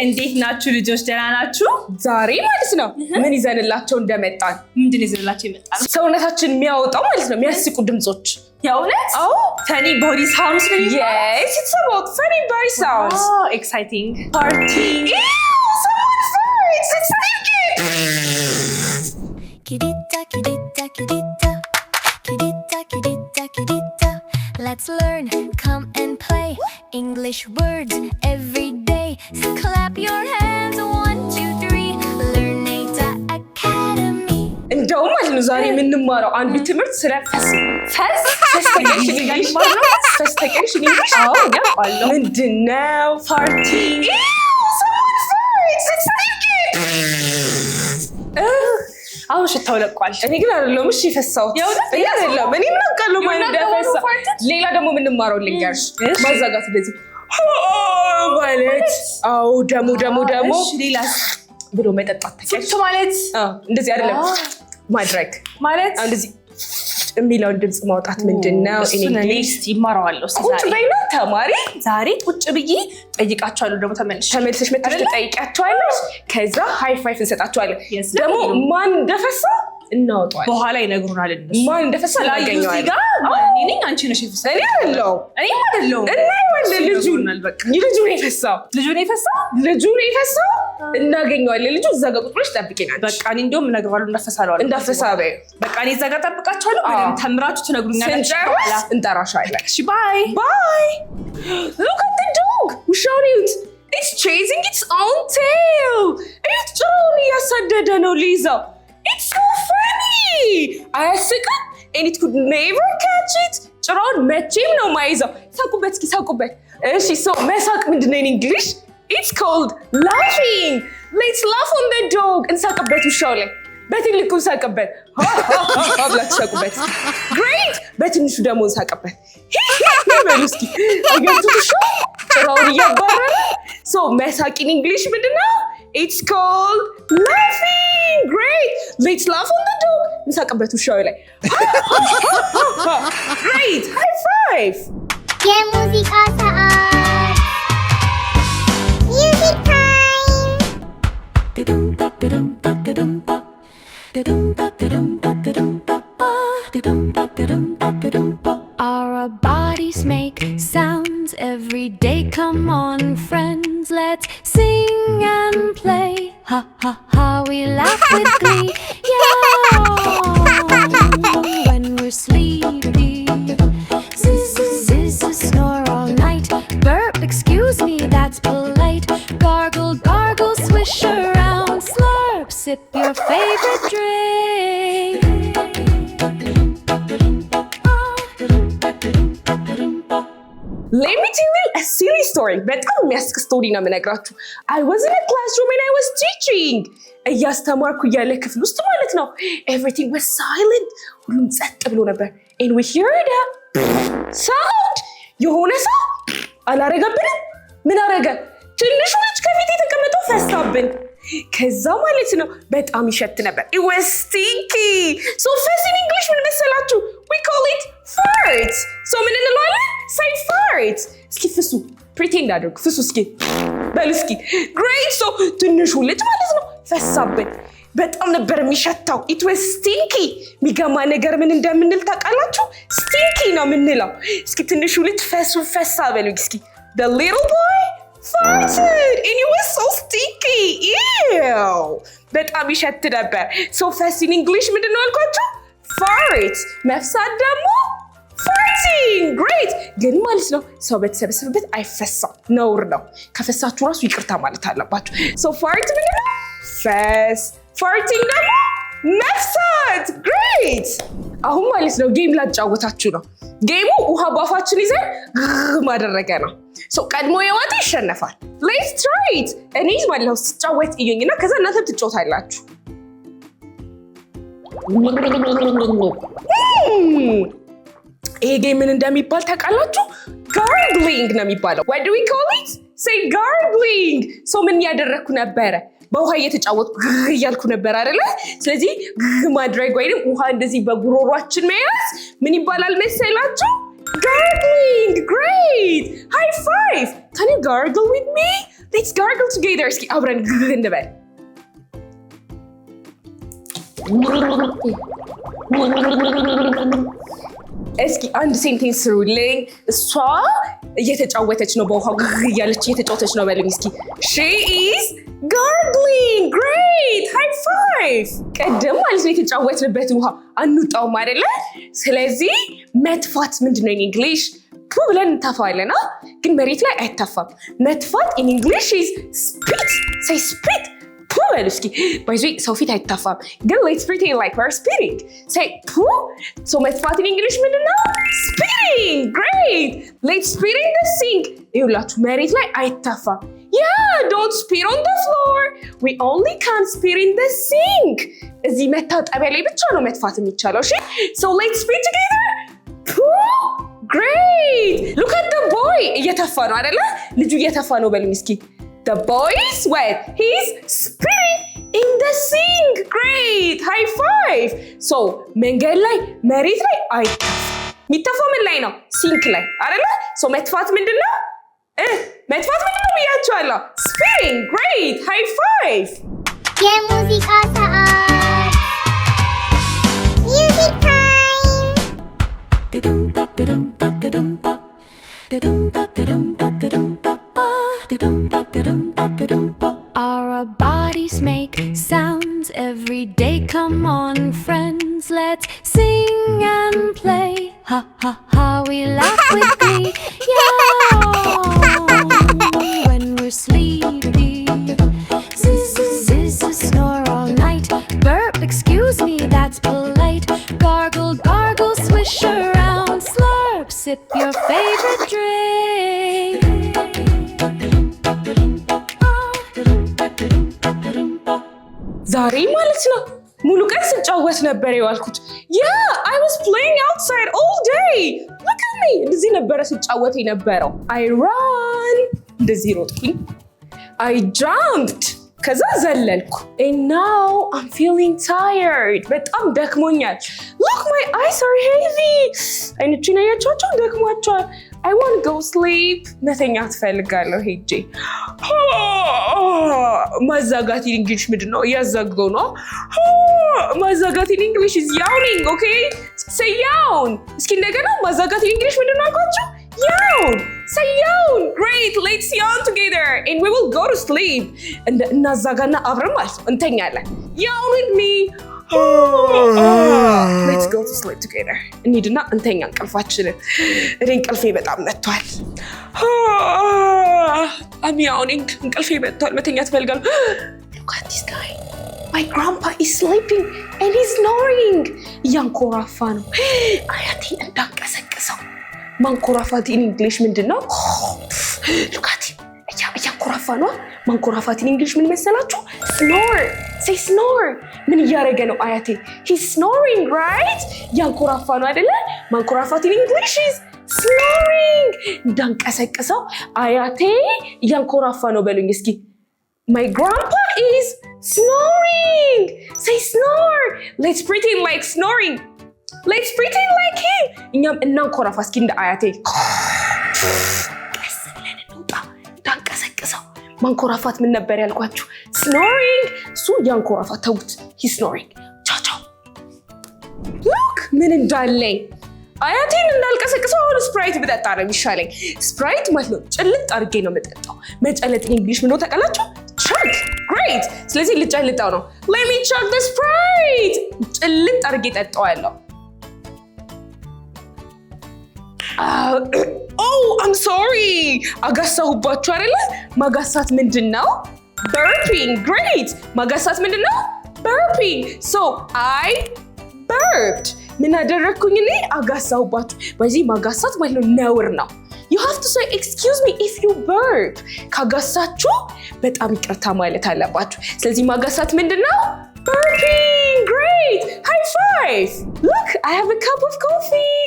እንዴት ናችሁ ልጆች ደህና ናችሁ? ዛሬ ማለት ነው ምን ይዘንላቸው እንደመጣን ምንድን ይዘንላቸው የመጣን? ሰውነታችን የሚያወጣው ማለት ነው የሚያስቁ ድምጾች። የእውነት? አዎ funny body sounds ነው የሚባለው? Yes, it's about funny body sounds. Oh, exciting. Party. Ew, someone farts. It's naked. Kirita, kirita, kirita. Kirita, kirita, kirita. Let's learn, come and play English words every day. So clap your hands, 1, 2, 3. Learn Nata Academy. እንደውም ማለት ነው ዛሬ የምንማረው አንዱ ትምህርት ስለ ፈስቲጌሽን እንግሊሽ ያውቃለሁ። ምንድነው? Farting. Ew, someone farts. It's naked. አሁን ሽታው ለቋል። እኔ ግን አይደለም እሺ የፈሳሁት። የእውነት? እኔ አይደለም እኔ ምን አውቃለሁ ማለት እንደፈሳ። farted? ሌላ ደግሞ የምንማረው ልንገርሽ እሺ። ማዛጋት እንደዚህ ማለት አዎ ደሞ እሺ ሌላስ? ብሎ መጠጣት ተቀሽ ሱት ማለት እንደዚህ አይደለም ማድረግ ማለት እንደዚህ የሚለውን ድምጽ ማውጣት ምንድነው? እኔ እንግሊዝ ይማራዋለሁ ቁጭ በይና ተማሪ ዛሬ ቁጭ ብዬ ጠይቃቸዋለሁ። ደግሞ ተመልሰሽ መጥተሽ ትጠይቂያቸዋለሽ። ከዛ ሃይ ፋይቭ እንሰጣቸዋለን። Yes. ደግሞ ማን እንደፈሳ እናወጣዋለን። በኋላ ይነግሩናል እነሱ። ማን እንደፈሳ እናገኘዋለን። እኔ ነኝ አንቺ ነሽ የፈሳው? እኔ አይደለሁም። እኔም አይደለሁም። እናየዋለን። ይነግሩናል በቃ። ልጁ ነው የፈሳው። ልጁ ነው የፈሳው? እናገኘዋለን። ልጁ እዛ ጋር ቁጭ ብለሽ ጠብቂናለሽ። በቃ እኔ እንደውም እነግረዋለሁ እንዳፈሳለሁ። እንዳፈሳ በይው። በቃ እኔ እዛ ጋር ጠብቃችኋለሁ። በደምብ ተምራችሁ ትነግሩኛላችሁ። ስንጨርስ እንጠራሻለን። እሺ ባይ ባይ። Look at the dog. ውሻውን እዩት። It's chasing its own tail. እዩት ጭራውን እያሳደደ ነው ሊይዘው። It's so funny. አያስቅም? And it could never catch it. ጭራውን መቼም ነው ማይዘው። ሳቁበት እስኪ ሳቁበት። እሺ so መሳቅ ምንድን ነው in English? It's called laughing. Let's laugh on the dog. እንሳቅበት ውሻው ላይ። በትልቁ እንሳቅበት። ብላችሁ ሳቁበት። Great. በትንሹ ደግሞ እንሳቅበት። በሉ እስኪ አያችሁት ውሻው ጭራውን እያባረረ። So መሳቅ in English ምንድን ነው? It's called laughing. Great. Let's laugh on the dog. እንሳቅበት ውሻው ላይ። Great. High five. የሙዚቃ ሰዓት ሚውዚክ ታይም Our bodies make sounds every day. Come on, friends, let's sing and play. Ha ha ha, we laugh with glee. Yeah, when we're sleepy. Zzz, zzz, snore all night. Burp, excuse me, that's polite. Gargle, gargle, swish around. Slurp, sip your favorite drink. Let me tell you a silly story. በጣም የሚያስቅ ስቶሪ ነው የምነግራችሁ። I was in a classroom and I was teaching. እያስተማርኩ እያለ ክፍል ውስጥ ማለት ነው everything was silent. ሁሉም ጸጥ ብሎ ነበር. And we heard a sound. የሆነ ሰው አላረገብንም? ምን አረገ? ትንሹ ልጅ ከፊት የተቀመጠው ፈሳብን። ከዛ ማለት ነው በጣም ይሸት ነበር. It was stinky. So first in English ምን መሰላችሁ? We call it fart. So ምን እንለዋለን? Say fart. እስኪ ፍሱ. Pretend አድርጉ. ፍሱ እስኪ. በሉ እስኪ. Great. So ትንሹ ልጅ ማለት ነው ፈሳብን። በጣም ነበር የሚሸታው. It was stinky. ሚገማ ነገር ምን እንደምንል ታውቃላችሁ? Stinky ነው የምንለው. እስኪ ትንሹ ልጅ ፈሳ በሉ እስኪ. The little boy farted and it was so stinky. Ew. በጣም ይሸት ነበር. So first in English ምንድን ነው አልኳችሁ? Fart. መፍሳት ደግሞ farting. Great. ግን ማለት ነው ሰው በተሰበሰበበት አይፈሳም፣ ነውር ነው። ከፈሳችሁ ራሱ ይቅርታ ማለት አለባችሁ። So fart ምንድን ነው? ፈስ። Farting ደግሞ መፍሳት። Great. አሁን ማለት ነው ጌም ላጫወታችሁ ነው። ጌሙ ውሃ ባፋችን ይዘን ማደረገ ነው። So ቀድሞ የዋጠ ይሸነፋል። Let's try it. እኔ ማለት ነው ስጫወት እዩኝና ከዛ እናንተ ትጫወታላችሁ። ይሄ ጌም ምን እንደሚባል ታውቃላችሁ? Gargling ነው የሚባለው. What do we call it? Say gargling. So ምን ያደረኩ ነበረ? በውሃ እየተጫወትኩ እያልኩ ነበር አይደለ? ስለዚህ ማድረግ ወይንም ውሃ እንደዚህ በጉሮሯችን መያዝ ምን ይባላል መሰላችሁ? Gargling. Great. High five. Can you gargle with me? Let's gargle together. እስኪ አብረን ግግግ እንበል። እስኪ አንድ ሴንቴንስ ስሩልኝ። እሷ እየተጫወተች ነው በውሃው ግግግ እያለች እየተጫወተች ነው በሉኝ እስኪ። She is gargling. Great. High five. ቀደም ማለት ነው የተጫወትንበትን ውሃ አንውጣውም አይደለ? ስለዚህ መትፋት ምንድን ነው in English? ፑ ብለን እንተፋዋለን ግን መሬት ላይ አይተፋም። መትፋት in English is spit. Say spit. ፑ በሉ እስኪ። by the way ሰው ፊት አይተፋም ግን let's pretend like we're spitting. Say ፑ. so መትፋት in English ምንድን ነው? Spitting. Great. let's spit in the sink. ይኸውላችሁ መሬት ላይ አይተፋም። Yeah, don't spit on the floor. We only can spit in the sink. እዚህ መታጠቢያ ላይ ብቻ ነው መትፋት የሚቻለው። እሺ? So let's spit together. Poo! Great! Look at the boy. እየተፋ ነው አይደለ? ልጁ እየተፋ ነው በሉኝ እስኪ። The boy is what? He's spitting in the sink. Great! High five. So መንገድ ላይ መሬት ላይ አይተፋም። የሚተፋው ምን ላይ ነው? ሲንክ ላይ አይደለ? So መትፋት ምንድን ነው? መትፋት ምንድን ነው ብያቸዋለሁ? Spitting. Great. High five. የሙዚቃ ሰዓት Music time. Our bodies make sounds every day. Come on, friends, let's sing and play. Ha ha ha, we laugh with glee. Yeah, when we're sleepy. Zzz, snore all night. Burp, excuse me, that's polite. Gargle, gargle, swish around. Slurp, sip your favorite drink. ዛሬ ማለት ነው ሙሉ ቀን ስጫወት ነበር የዋልኩት። Yeah, I was playing outside all day. Look at me. እንደዚህ ነበረ ስጫወት የነበረው። I ran. እንደዚህ ሮጥኩኝ። I jumped. ከዛ ዘለልኩ። And now I'm feeling tired. በጣም ደክሞኛል። Look, my eyes are heavy. አይኖቼን አያቸዋቸው ደክሟቸዋል። I want to go sleep. መተኛት ፈልጋለሁ ሄጄ። ማዛጋት in English ምንድን ነው? እያዛጋው ነው። ማዛጋት in English is yawning, okay? Say yawn. እስኪ እንደገና ማዛጋት in English ምንድን ነው አልኳችሁ? Yawn. Say yawn. Great. Let's yawn together and we will go to sleep. እናዛጋና አብረን ማለት ነው እንተኛለን። Yawn with me. Let's go to sleep together. እንሂድና እንተኛ እንቅልፋችንን። እኔ እንቅልፌ በጣም መጥቷል። I'm yawning. እንቅልፌ መጥቷል። መተኛት እፈልጋለሁ። Look at this guy. My grandpa is sleeping and he's snoring. እያንኮራፋ ነው። አያቴን እንዳንቀሰቅሰው። ማንኮራፋት in English ምንድን ነው? Look at him. እያንኮራፋ ነው። ማንኮራፋት in English ምን መሰላችሁ? Snore. Say snore. ምን እያደረገ ነው አያቴ? He's snoring, right? እያንኮራፋ ነው አይደለ? ማንኮራፋት in English is snoring. እንዳንቀሰቅሰው አያቴ እያንኮራፋ ነው በሉኝ እስኪ። My grandpa is snoring. Say snore. Let's pretend like snoring. Let's pretend like him. እኛም እናንኮራፋ እስኪ እንደ አያቴ። ቀስ ብለን እንውጣ እንዳንቀሰቅሰው። ማንኮራፋት ምን ነበር ያልኳችሁ? Snoring. እሱ ያንኮራፋ ተውት። He's snoring. ቻው። Look ምን እንዳለኝ። አያቴን እንዳልቀሰቅሰው አሁን ስፕራይት ብጠጣ ነው የሚሻለኝ። ስፕራይት ማለት ነው ጭልጥ አድርጌ ነው የምጠጣው። መጨለጥ in English ምን ነው ታውቃላችሁ? Chug. Great. ስለዚህ ልጨልጠው ነው። Let me chug the Sprite. ጭልጥ አድርጌ ጠጣዋለሁ። Oh, I'm sorry. አጋሳሁባችሁ አይደለ? ማጋሳት ምንድን ነው? Burping. Great. ማጋሳት ምንድን ነው? Burping. So, I burped. ምን አደረግኩኝ እኔ? አጋሳሁባችሁ። በዚህ ማጋሳት ማለት ነው ነውር ነው። You have to say excuse me if you burp. ካጋሳችሁ በጣም ይቅርታ ማለት አለባችሁ። ስለዚህ ማጋሳት ምንድን ነው? Burping. Great. High five. Look, I have a cup of coffee.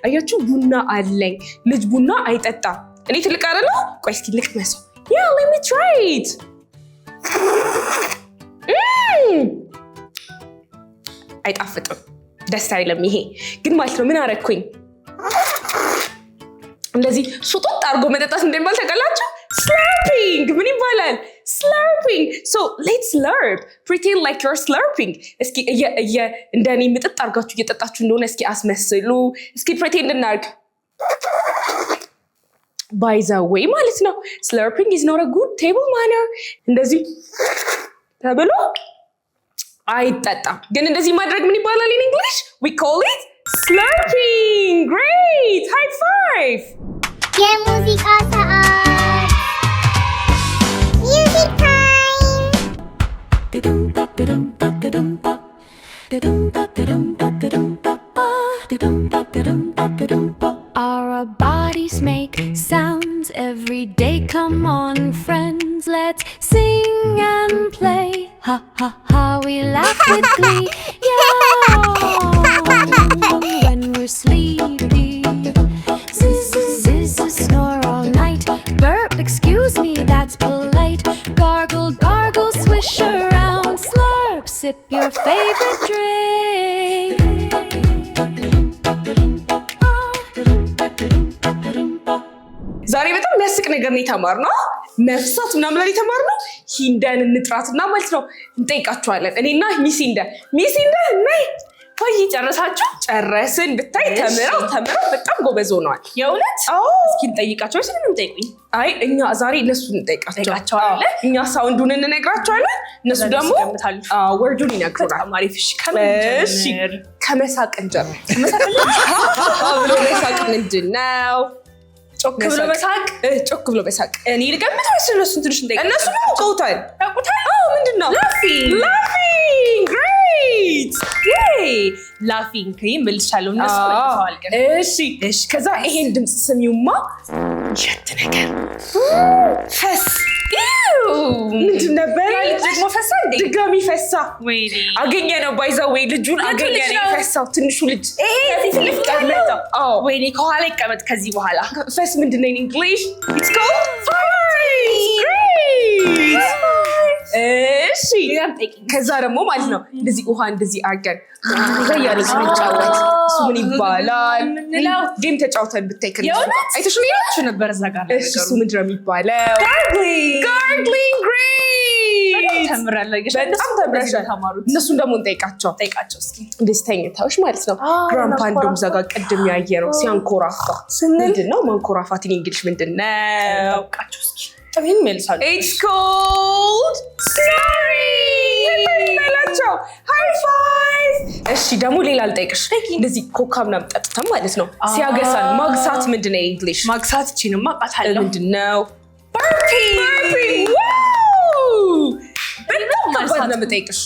አያችሁ ቡና አለኝ። ልጅ ቡና አይጠጣም። እኔ ትልቅ አይደለሁ? ቆይ እስኪ ልቅመሰው። Yeah, let me try it. አይጣፍጥም። ደስ አይልም ይሄ። ግን ማለት ነው ምን አደረግኩኝ? እንደዚህ ሱጡጥ አድርጎ መጠጣት እንደሚባል ታውቃላችሁ? slurping ምን ይባላል? slurping. So let's slurp. Pretend like you're slurping. እስኪ እንደኔ ምጥጥ አድርጋችሁ እየጠጣችሁ እንደሆነ እስኪ አስመስሉ። እስኪ pretend እናድርግ። By the way ማለት ነው slurping is not a good table manner. እንደዚህ ተብሎ አይጠጣም። ግን እንደዚህ ማድረግ ምን ይባላል in English? We call it slurping. Great! High five! የሙዚቃ ሰዓት Music time! Our bodies make sounds every day. Come on, friends, let's sing and play. Ha ha ha, we laugh with glee. Yeah, when we're sleepy. Zzz, snore all night. Burp, excuse me, that's polite. Gargle, gargle, swish around. Slurp, sip your favorite drink. ዛሬ በጣም የሚያስቅ ነገር ነው የተማርነው። ነፍሳት ምናምን ላይ የተማርነው ሂንዳን እንጥራትና ማለት ነው እንጠይቃቸዋለን። እኔና ሚስ ሂንዳ ነይ ወይ ጨረሳችሁ? ጨረስን። ብታይ ተምረው በጣም ጎበዝ ሆነዋል። የእውነት እስኪ እንጠይቃቸው። እሺ ምን ጠይቁኝ? አይ እኛ ዛሬ እነሱን እንጠይቃቸዋለን። እኛ ሳውንዱን እንነግራቸዋለን፣ እነሱ ደግሞ ወርዱን ይነግሩናል። አሪፍ። እሺ ከመሳቅ እንጀምር። ብሎ መሳቅ ምንድን ነው? ጮክ ብሎ መሳቅ። እኔ ልገምት ወይስ እነሱን ትንሽ እንጠይቃቸው? እነሱ ያውቁታል። ምንድን ነው? ላፊንግ። ግሬት! ላፊንግ ይመልሻለሁ። እነሱ መልሰዋል። እሺ ከዛ ይሄን ድምፅ ስሚውማ። ሸት ነገር ፈስ ምንድን ነበር? ደግሞ ፈሳ እንዴ? ድጋሚ ፈሳ። ወይኔ አገኘ ነው ባይዛው ወይ ልጁን አገኘ ነው የፈሳው ትንሹ ልጅ። ወይኔ ከኋላ ይቀመጥ ከዚህ በኋላ። ፈስ ምንድን ነው ኢንግሊሽ? ኢትስ ኮልድ ፋይት። እሺ ከዛ ደግሞ ማለት ነው እንደዚህ ውሃ እንደዚህ አርገን ያለ ስንጫወት እሱ ምን ይባላል? ጌም ተጫውተን ብታይ አይተሽ ነው ነበር እዛ ጋር። እሱ ምንድን ነው የሚባለው? ጋርግሊንግ። ግሬት! በጣም ተምረሻል። እነሱን ደግሞ እንጠይቃቸው እስኪ። እንደዚህ ተኝተውሽ ማለት ነው። ግራምፓ እንደውም እዛ ጋር ቅድም ያየ ነው ሲያንኮራፋ። ምንድን ነው ማንኮራፋት? እንግሊሽ ምንድን ነው? ይህን መልሳሉ። It's called snoring! በላቸው። High five! እሺ ደግሞ ሌላ ልጠይቅሽ። እንደዚህ ኮካ ምናምን ጠጥተን ማለት ነው ሲያገሳን ማግሳት ምንድን ነው ኢንግሊሽ? ማግሳት እቺንማ አውቃታለሁ። ምንድን ነው? burping! በጣም ከባድ ነው የምጠይቅሽ።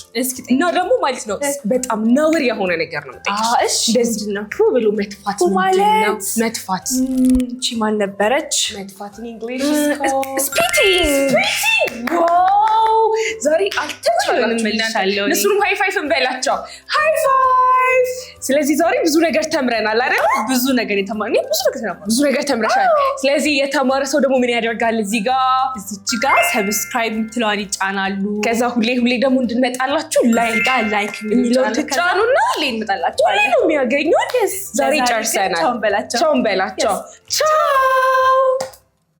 እና ደግሞ ማለት ነው በጣም ነውር የሆነ ነገር ነው የምጠይቅሽ። እንደዚህ ነው ብሎ መጥፋት ማለት መጥፋት። እቺ ማን ነበረች? መጥፋት in English spitting. ዛሬ አልተቻለንም። መልሻለሁ። እነሱንም ሃይ ፋይቭ እንበላቸው። ሃይ ፋይቭ። ስለዚህ ዛሬ ብዙ ነገር ተምረናል አይደል? ብዙ ነገር የተማርነው ብዙ ነገር ተምረሻል። ስለዚህ የተማረ ሰው ደግሞ ምን ያደርጋል? እዚች ጋር ሰብስክራይብ ምትለዋን ይጫናሉ። ከዛ ሁሌ ደግሞ እንድንመጣላችሁ ላይክ የሚለው ትጫኑና ሁሌ እንመጣላችሁ። ሁሌ ነው የሚያገኙት። ዛሬ ጨርሰናል። ቻው በላቸው። ቻው